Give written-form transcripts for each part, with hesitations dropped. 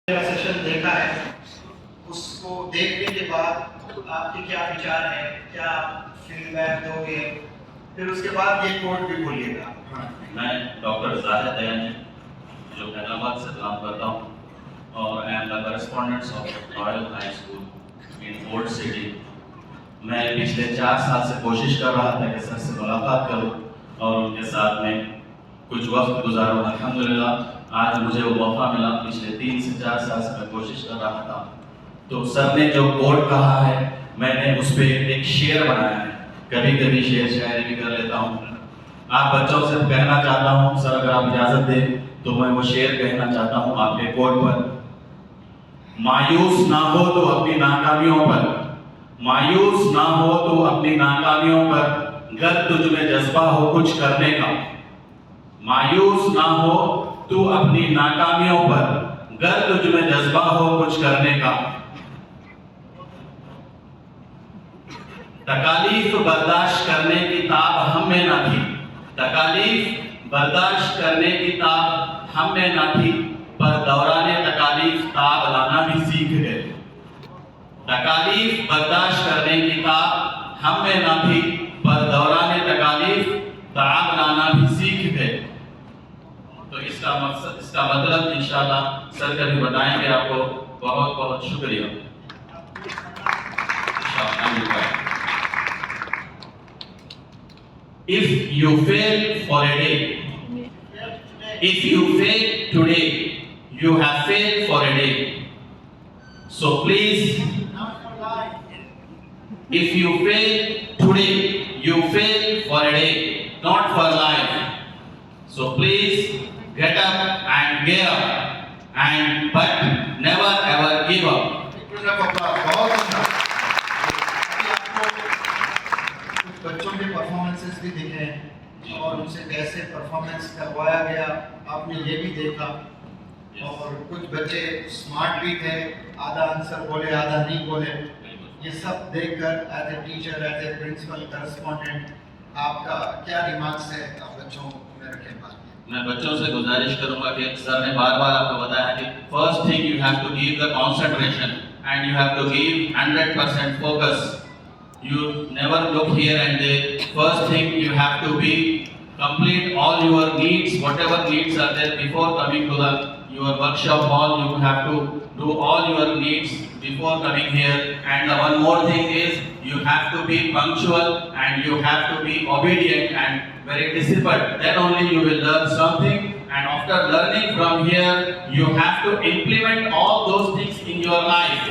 Session देखा है, उसको देखने के बाद आपके क्या विचार हैं, क्या आप फीडबैक दोगे? फिर उसके बाद ये कोड भी बोलिएगा। मैं डॉक्टर जाहिद दयान जो हैदराबाद से काम करता हूँ और I am the correspondent of royal high school in old city. मैं पिछले 4 साल से कोशिश कर रहा था कि सर से मुलाकात करूँ और उनके साथ में कुछ वक्त गुजारूँ। अल्हम्दुलिल्लाह आज मुझे वो मौका मिला। पिछले 3 से 4 साल से मैं कोशिश कर रहा था। तो सर ने जो कोड कहा है मैंने उस पर एक शेर बनाया है। कभी कभी शेर शायरी भी कर लेता हूँ। आप बच्चों से कहना चाहता हूँ सर अगर आप इजाज़त दें तो मैं वो शेर कहना चाहता हूँ आपके कोड पर। मायूस ना हो तो अपनी नाकामियों पर, मायूस ना हो तो अपनी नाकामियों पर, गर तुझ में जज्बा हो कुछ करने का। मायूस ना हो तू अपनी नाकामियों पर, गर तुझ में जज्बा हो कुछ करने का। तकालीफ बर्दाश्त करने की ताब हम में ना थी, तकालीफ बर्दाश्त करने की ताब हम में ना थी, पर दौराने तकालीफ ताब लाना भी सीख गए। तकालीफ बर्दाश्त करने की ताब हम में ना थी, पर दौराने तकालीफ ताब लाना भी सीख गए। तो इसका मकसद, इसका मतलब इंशाअल्लाह सर कभी बताएंगे आपको। बहुत बहुत शुक्रिया। If you fail for a day, if you fail today, you have failed for a day. So please, if you fail today, you fail for a day, not for life. So please get up and gear up, and but never ever give up. बहुत अच्छा। कुछ बच्चों के performances भी दिखे हैं और उनसे कैसे परफॉर्मेंस करवाया गया आपने ये भी देखा। और कुछ बच्चे स्मार्ट भी थे, आधा आंसर बोले आधा नहीं बोले। ये सब देखकर as a teacher, as a principal, correspondent, आपका क्या रिमार्क्स है आप बच्चों में रखें बात? मैं बच्चों से गुजारिश करूंगा कि सर ने बार बार आपको बताया कि first thing you have to give the concentration and you have to give 100% focus. You never look here and there. First thing you have to be complete all your needs, whatever needs are there before coming to your workshop hall. You have to do all your needs before coming here. And the one more thing is you have to be punctual and you have to be obedient and very disciplined. Then only you will learn something. And after learning from here, you have to implement all those things in your life.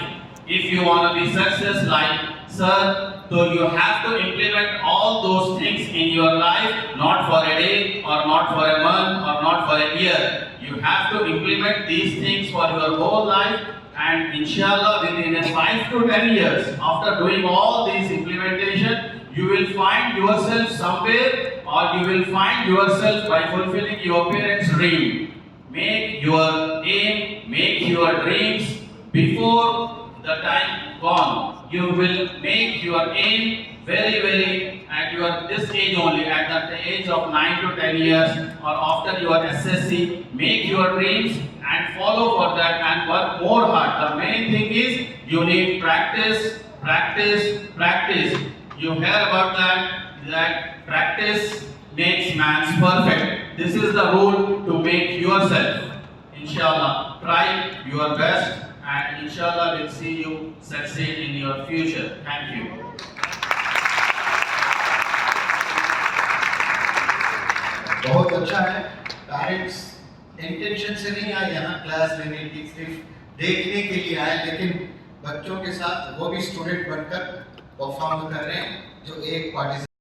If you want to be success like sir, so you have to implement all those things in your life, not for a day or not for a month or not for a year. You have to implement these things for your whole life, and inshallah within 5 to 10 years after doing all these implementation, you will find yourself somewhere, or you will find yourself by fulfilling your parents' dream. Make your aim, make your dreams before the time gone. You will make your aim very at your this age only, at the age of 9 to 10 years or after your SSC. Make your dreams and follow for that and work more hard. The main thing is you need practice. You hear about that practice makes man perfect. This is the rule to make yourself. Inshallah, try your best. And inshallah we'll see you succeed in your future. Thank you. बहुत अच्छा है। Parents intention से नहीं आए यहाँ class लेने की, सिर्फ देखने के लिए आए, लेकिन बच्चों के साथ वो भी स्टूडेंट बनकर परफॉर्म कर रहे हैं जो एक पार्टिसिपेंट